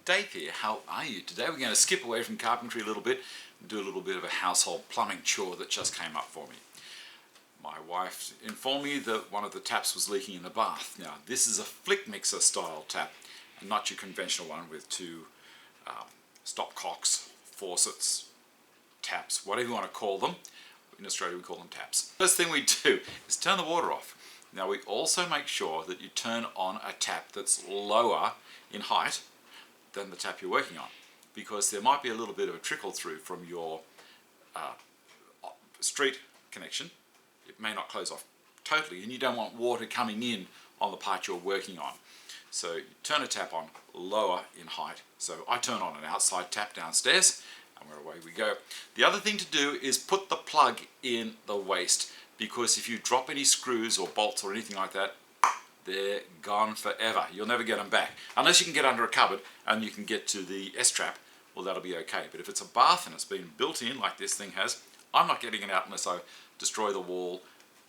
Dave here. How are you? Today we're going to skip away from carpentry a little bit and do a little bit of a household plumbing chore that just came up for me. My wife informed me that one of the taps was leaking in the bath. Now this is a flick mixer style tap and not your conventional one with two stopcocks, faucets, taps, whatever you want to call them. In Australia we call them taps. First thing we do is turn the water off. Now we also make sure that you turn on a tap that's lower in height than the tap you're working on, because there might be a little bit of a trickle through from your street connection. It may not close off totally and you don't want water coming in on the part you're working on. So you turn a tap on lower in height. So I turn on an outside tap downstairs and away we go. The other thing to do is put the plug in the waste, because if you drop any screws or bolts or anything like that, they're gone forever. You'll never get them back. Unless you can get under a cupboard and you can get to the S-trap, well that'll be okay. But if it's a bath and it's been built in like this thing has, I'm not getting it out unless I destroy the wall,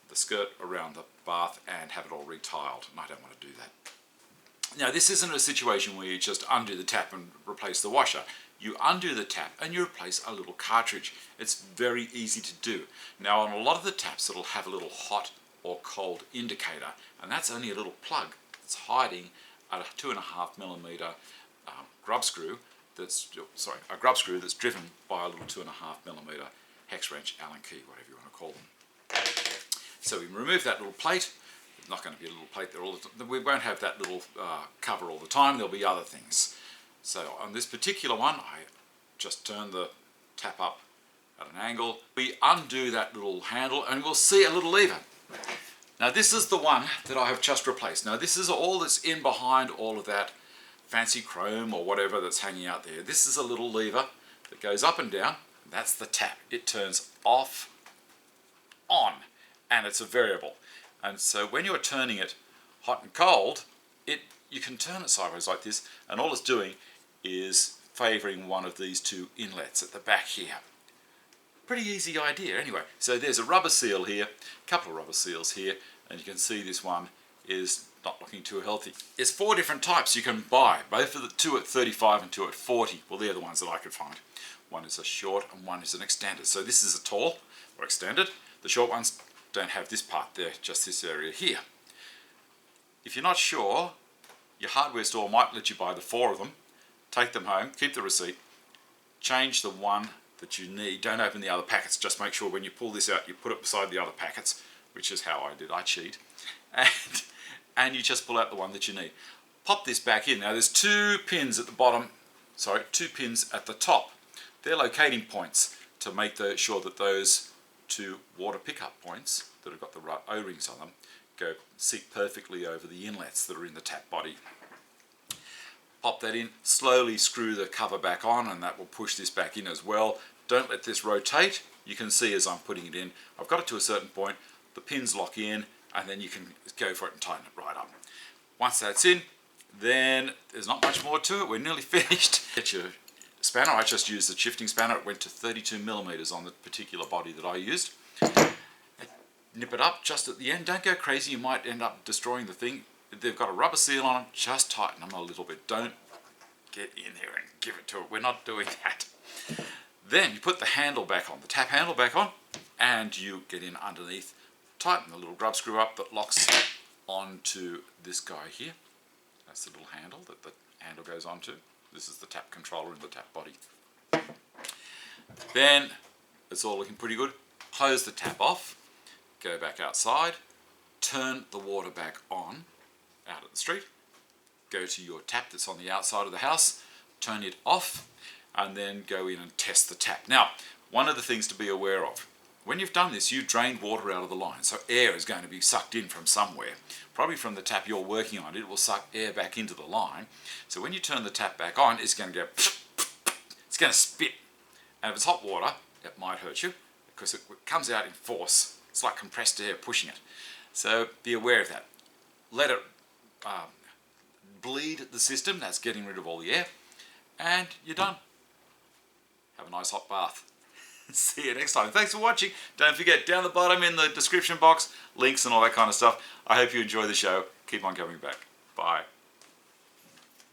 the skirt around the bath and have it all retiled, and I don't want to do that. Now this isn't a situation where you just undo the tap and replace the washer. You undo the tap and you replace a little cartridge. It's very easy to do. Now on a lot of the taps it'll have a little hot or cold indicator, and that's only a little plug that's hiding at a 2.5mm grub screw that's, a grub screw that's driven by a little 2.5mm hex wrench, Allen key, whatever you want to call them. So we remove that little plate. There's not going to be a little plate there all the time. We won't have that little cover all the time. There'll be other things. So on this particular one, I just turn the tap up at an angle. We undo that little handle and we'll see a little lever. Now this is the one that I have just replaced. Now this is all that's in behind all of that fancy chrome or whatever that's hanging out there. This is a little lever that goes up and down. That's the tap. It turns off, on, and it's a variable. And so when you're turning it hot and cold, you can turn it sideways like this, and all it's doing is favouring one of these two inlets at the back here. Pretty easy idea anyway. So there's a rubber seal here, a couple of rubber seals here, and you can see this one is not looking too healthy. There's 4 different types you can buy, both of the 2 at 35 and 2 at 40. Well, they're the ones that I could find. One is a short and one is an extended. So this is a tall or extended. The short ones don't have this part there, just this area here. If you're not sure, your hardware store might let you buy the 4 of them. Take them home, keep the receipt, change the one that you need. Don't open the other packets. Just make sure when you pull this out, you put it beside the other packets, which is how I did. I cheat. And you just pull out the one that you need. Pop this back in. Now there's 2 pins at the bottom, 2 pins at the top. They're locating points to make sure that those 2 water pickup points that have got the right O-rings on them sit perfectly over the inlets that are in the tap body. Pop that in, slowly screw the cover back on, and that will push this back in as well. Don't let this rotate. You can see as I'm putting it in, I've got it to a certain point, the pins lock in, and then you can go for it and tighten it right up. Once that's in, then there's not much more to it. We're nearly finished. Get your spanner. I just used the shifting spanner. It went to 32mm on the particular body that I used. Nip it up just at the end. Don't go crazy. You might end up destroying the thing. They've got a rubber seal on them. Just tighten them a little bit. Don't get in there and give it to it. We're not doing that. Then you put the handle back on, the tap handle back on, and you get in underneath. Tighten the little grub screw up that locks onto this guy here. That's the little handle that the handle goes onto. This is the tap controller in the tap body. Then it's all looking pretty good. Close the tap off, go back outside, turn the water back on out at the street, go to your tap that's on the outside of the house, turn it off, and then go in and test the tap. Now, one of the things to be aware of, when you've done this, you've drained water out of the line, so air is going to be sucked in from somewhere. Probably from the tap you're working on, it will suck air back into the line. So when you turn the tap back on, it's going to go, it's going to spit. And if it's hot water, it might hurt you because it comes out in force. It's like compressed air pushing it. So be aware of that. Let it bleed the system, that's getting rid of all the air, and you're done. Have a nice hot bath. See you next time. Thanks for watching. Don't forget, down the bottom in the description box, links and all that kind of stuff. I hope you enjoy the show. Keep on coming back. Bye.